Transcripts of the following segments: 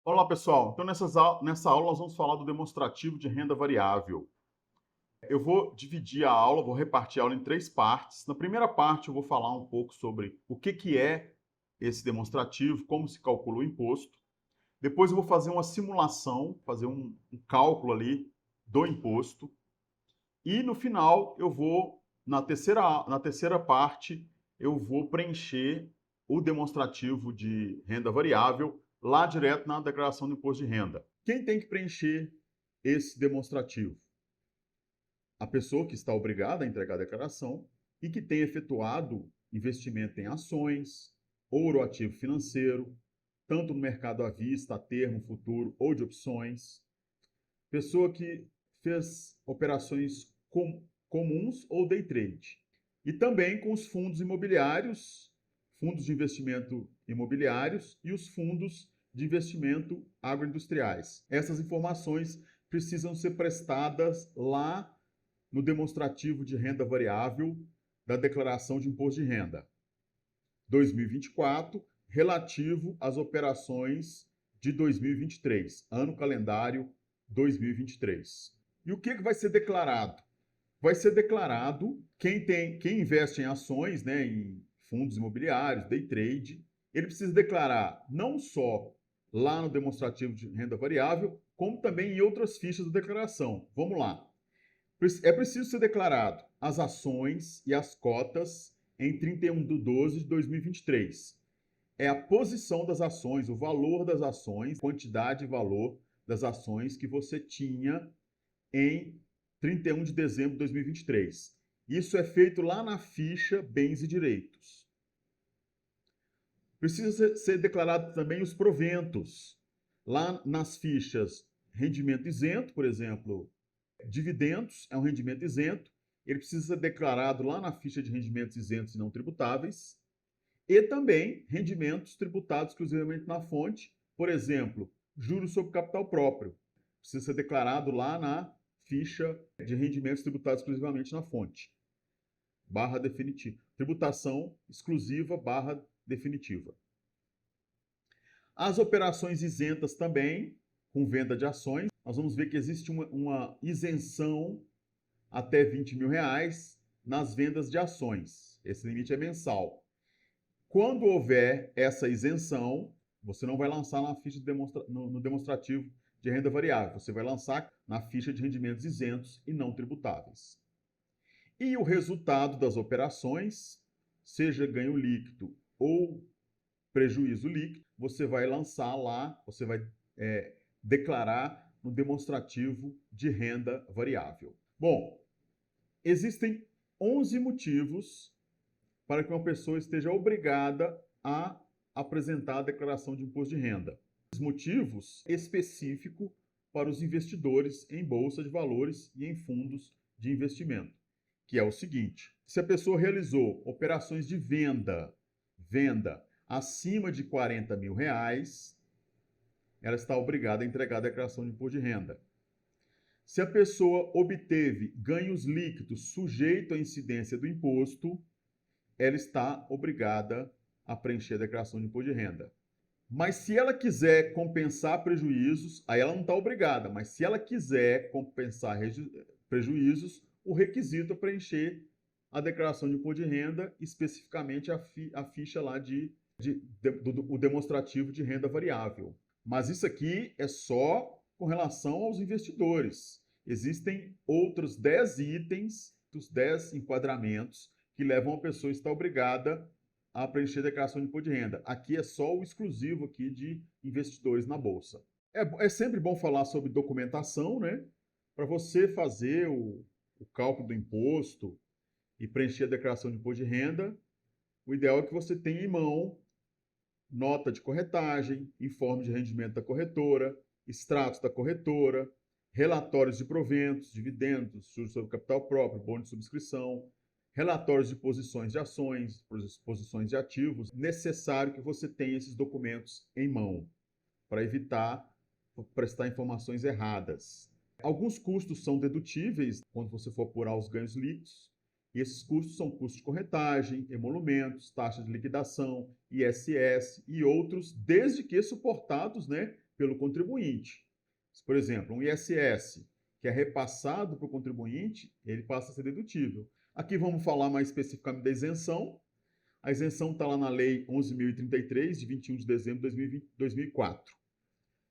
Olá, pessoal. Então, nessa aula, nós vamos falar do demonstrativo de renda variável. Eu vou dividir a aula, vou repartir a aula em três partes. Na primeira parte, eu vou falar um pouco sobre o que é esse demonstrativo, como se calcula o imposto. Depois, eu vou fazer uma simulação, fazer um cálculo ali do imposto. E, no final, na terceira parte, eu vou preencher o demonstrativo de renda variável lá direto na declaração do imposto de renda. Quem tem que preencher esse demonstrativo? A pessoa que está obrigada a entregar a declaração e que tem efetuado investimento em ações, ouro ativo financeiro, tanto no mercado à vista, a termo, futuro ou de opções. Pessoa que fez operações comuns ou day trade. E também com os fundos imobiliários, fundos de investimento imobiliários e os fundos de investimento agroindustriais. Essas informações precisam ser prestadas lá no demonstrativo de renda variável da declaração de imposto de renda 2024, relativo às operações de 2023, ano calendário 2023. E o que vai ser declarado? Vai ser declarado quem investe em ações, né, em fundos imobiliários, day trade, ele precisa declarar não só lá no demonstrativo de renda variável, como também em outras fichas da declaração. Vamos lá. É preciso ser declarado as ações e as cotas em 31 de 12 de 2023. É a posição das ações, o valor das ações, quantidade e valor das ações que você tinha em 31 de dezembro de 2023. Isso é feito lá na ficha Bens e Direitos. Precisa ser declarado também os proventos. Lá nas fichas rendimento isento, por exemplo, dividendos é um rendimento isento, ele precisa ser declarado lá na ficha de rendimentos isentos e não tributáveis, e também rendimentos tributados exclusivamente na fonte, por exemplo, juros sobre capital próprio, precisa ser declarado lá na ficha de rendimentos tributados exclusivamente na fonte, barra definitiva, tributação exclusiva, barra definitiva. As operações isentas também, com venda de ações, nós vamos ver que existe uma isenção até R$ 20.000 nas vendas de ações. Esse limite é mensal. Quando houver essa isenção, você não vai lançar na ficha no demonstrativo de renda variável, você vai lançar na ficha de rendimentos isentos e não tributáveis. E o resultado das operações, seja ganho líquido ou prejuízo líquido, você vai lançar lá, você vai declarar no demonstrativo de renda variável. Bom, existem 11 motivos para que uma pessoa esteja obrigada a apresentar a declaração de imposto de renda. Os motivos específicos para os investidores em bolsa de valores e em fundos de investimento, que é o seguinte: se a pessoa realizou operações de venda acima de R$ 40.000, ela está obrigada a entregar a declaração de imposto de renda. Se a pessoa obteve ganhos líquidos sujeitos à incidência do imposto, ela está obrigada a preencher a declaração de imposto de renda. Mas se ela quiser compensar prejuízos, aí ela não está obrigada, mas se ela quiser compensar prejuízos, o requisito é preencher a declaração de imposto de renda, especificamente a ficha lá do demonstrativo de renda variável. Mas isso aqui é só com relação aos investidores. Existem outros 10 itens, os 10 enquadramentos que levam a pessoa a estar obrigada a preencher a declaração de imposto de renda. Aqui é só o exclusivo aqui de investidores na Bolsa. É sempre bom falar sobre documentação, né? Para você fazer o cálculo do imposto e preencher a declaração de imposto de renda, o ideal é que você tenha em mão nota de corretagem, informe de rendimento da corretora, extratos da corretora, relatórios de proventos, dividendos, juros sobre capital próprio, bônus de subscrição, relatórios de posições de ações, posições de ativos. Necessário que você tenha esses documentos em mão para evitar prestar informações erradas. Alguns custos são dedutíveis quando você for apurar os ganhos líquidos. E esses custos são custos de corretagem, emolumentos, taxa de liquidação, ISS e outros, desde que suportados, né, pelo contribuinte. Por exemplo, um ISS que é repassado para o contribuinte, ele passa a ser dedutível. Aqui vamos falar mais especificamente da isenção. A isenção está lá na Lei 11.033, de 21 de dezembro de 2004.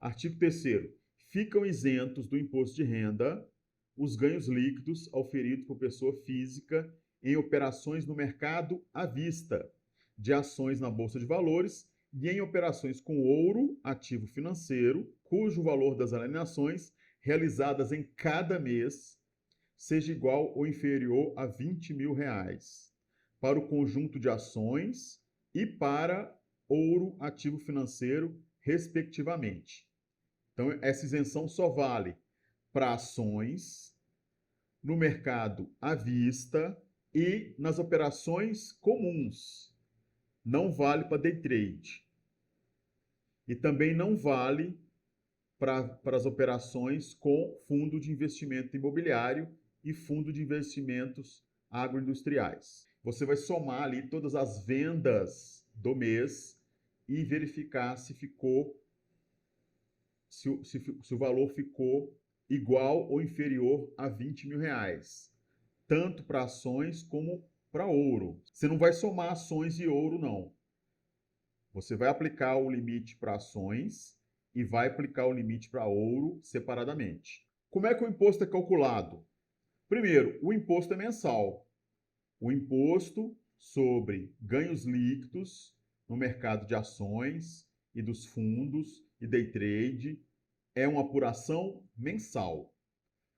Artigo 3º. Ficam isentos do imposto de renda os ganhos líquidos auferidos por pessoa física em operações no mercado à vista, de ações na Bolsa de Valores e em operações com ouro, ativo financeiro, cujo valor das alienações realizadas em cada mês seja igual ou inferior a R$ 20.000, para o conjunto de ações e para ouro, ativo financeiro, respectivamente. Então, essa isenção só vale para ações, no mercado à vista e nas operações comuns. Não vale para day trade. E também não vale para as operações com fundo de investimento imobiliário e fundo de investimentos agroindustriais. Você vai somar ali todas as vendas do mês e verificar se o valor ficou igual ou inferior a R$ 20.000, tanto para ações como para ouro. Você não vai somar ações e ouro, não. Você vai aplicar o limite para ações e vai aplicar o limite para ouro separadamente. Como é que o imposto é calculado? Primeiro, o imposto é mensal. O imposto sobre ganhos líquidos no mercado de ações e dos fundos e day trade é uma apuração mensal.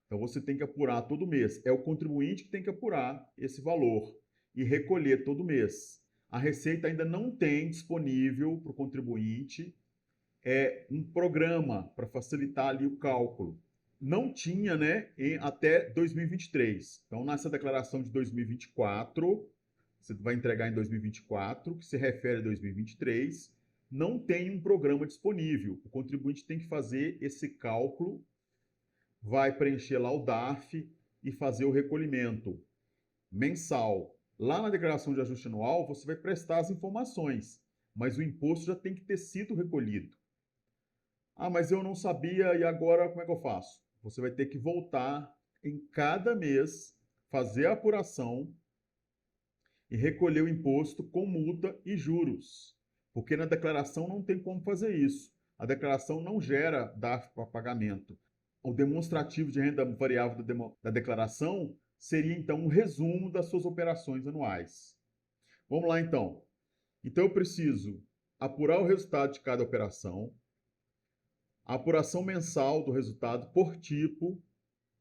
Então você tem que apurar todo mês. É o contribuinte que tem que apurar esse valor e recolher todo mês. A Receita ainda não tem disponível para o contribuinte um programa para facilitar ali o cálculo. Não tinha, né, até 2023. Então, nessa declaração de 2024, você vai entregar em 2024, que se refere a 2023, não tem um programa disponível. O contribuinte tem que fazer esse cálculo, vai preencher lá o DARF e fazer o recolhimento mensal. Lá na declaração de ajuste anual, você vai prestar as informações, mas o imposto já tem que ter sido recolhido. Ah, mas eu não sabia e agora como é que eu faço? Você vai ter que voltar em cada mês, fazer a apuração e recolher o imposto com multa e juros. Porque na declaração não tem como fazer isso. A declaração não gera DARF para pagamento. O demonstrativo de renda variável da declaração seria então um resumo das suas operações anuais. Vamos lá então. Então eu preciso apurar o resultado de cada operação, a apuração mensal do resultado por tipo,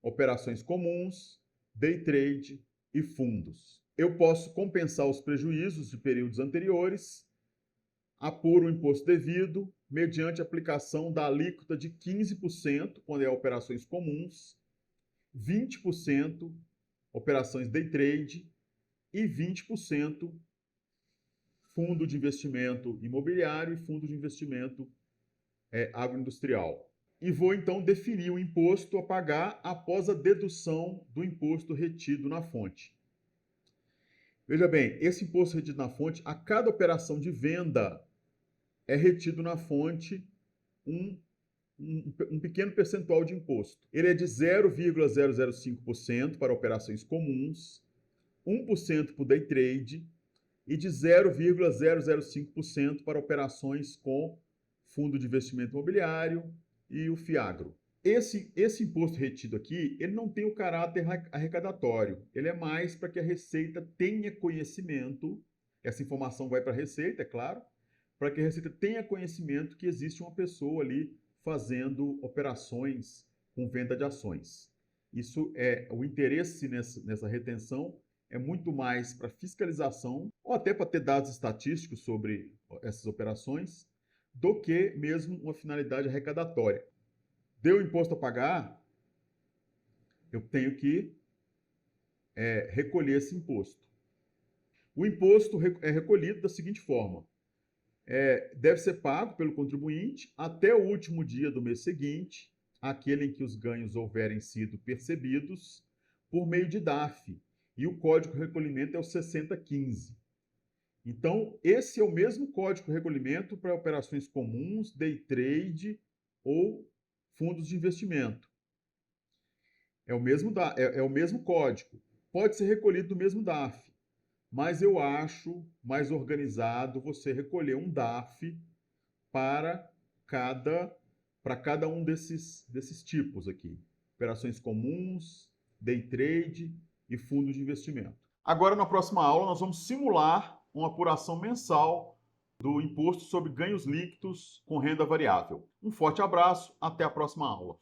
operações comuns, day trade e fundos. Eu posso compensar os prejuízos de períodos anteriores, apuro o imposto devido mediante aplicação da alíquota de 15% quando é operações comuns, 20% operações day trade e 20% fundo de investimento imobiliário e fundo de investimento agroindustrial. E vou então definir o imposto a pagar após a dedução do imposto retido na fonte. Veja bem, esse imposto retido na fonte, a cada operação de venda é retido na fonte um pequeno percentual de imposto. Ele é de 0,005% para operações comuns, 1% para o day trade e de 0,005% para operações com fundo de investimento imobiliário e o FIAGRO. Esse imposto retido aqui, ele não tem o caráter arrecadatório. Ele é mais para que a Receita tenha conhecimento, essa informação vai para a Receita, é claro, para que a Receita tenha conhecimento que existe uma pessoa ali fazendo operações com venda de ações. Isso é o interesse nessa retenção é muito mais para fiscalização ou até para ter dados estatísticos sobre essas operações do que mesmo uma finalidade arrecadatória. Deu imposto a pagar, eu tenho que recolher esse imposto. O imposto é recolhido da seguinte forma: deve ser pago pelo contribuinte até o último dia do mês seguinte, aquele em que os ganhos houverem sido percebidos, por meio de DARF, e o código de recolhimento é o 6015. Então, esse é o mesmo código de recolhimento para operações comuns, day trade ou fundos de investimento. É o mesmo código. Pode ser recolhido do mesmo DARF, mas eu acho mais organizado você recolher um DARF para cada um desses tipos aqui. Operações comuns, day trade e fundos de investimento. Agora, na próxima aula, nós vamos simular uma apuração mensal do imposto sobre ganhos líquidos com renda variável. Um forte abraço, até a próxima aula.